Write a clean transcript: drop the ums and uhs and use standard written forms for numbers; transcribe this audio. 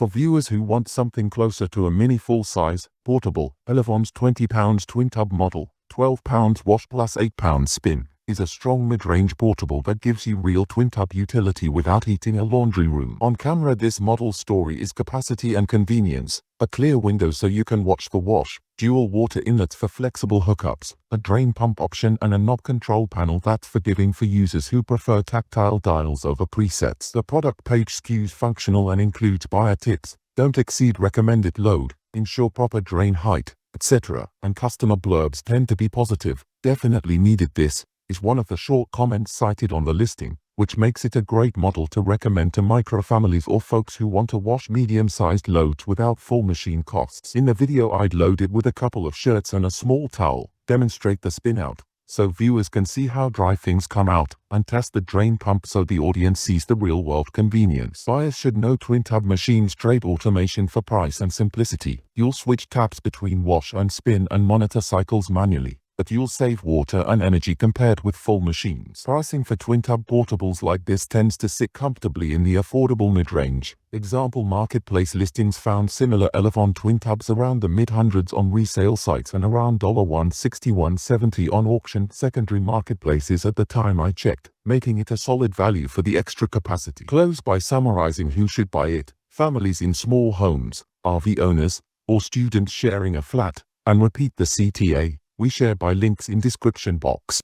For viewers who want something closer to a mini full-size, portable, Elevon's 20 pounds twin tub model, 12 pounds wash plus 8 pounds spin, is a strong mid-range portable that gives you real twin tub utility without heating a laundry room. On camera, this model's story is capacity and convenience, a clear window so you can watch the wash, dual water inlets for flexible hookups, a drain pump option and a knob control panel that's forgiving for users who prefer tactile dials over presets. The product page skews functional and includes buyer tips, don't exceed recommended load, ensure proper drain height, etc. And customer blurbs tend to be positive. Definitely needed this, is one of the short comments cited on the listing, which makes it a great model to recommend to micro-families or folks who want to wash medium-sized loads without full machine costs. In the video I'd load it with a couple of shirts and a small towel, demonstrate the spin out, so viewers can see how dry things come out, and test the drain pump so the audience sees the real-world convenience. Buyers should know twin tub machines trade automation for price and simplicity. You'll switch taps between wash and spin and monitor cycles manually, but you'll save water and energy compared with full machines. Pricing for twin tub portables like this tends to sit comfortably in the affordable mid-range. Example marketplace listings found similar Elevon twin tubs around the mid-hundreds on resale sites and around $160–170 on auction secondary marketplaces at the time I checked, making it a solid value for the extra capacity. Close by summarizing who should buy it: families in small homes, RV owners, or students sharing a flat, and repeat the CTA we share by links in description box.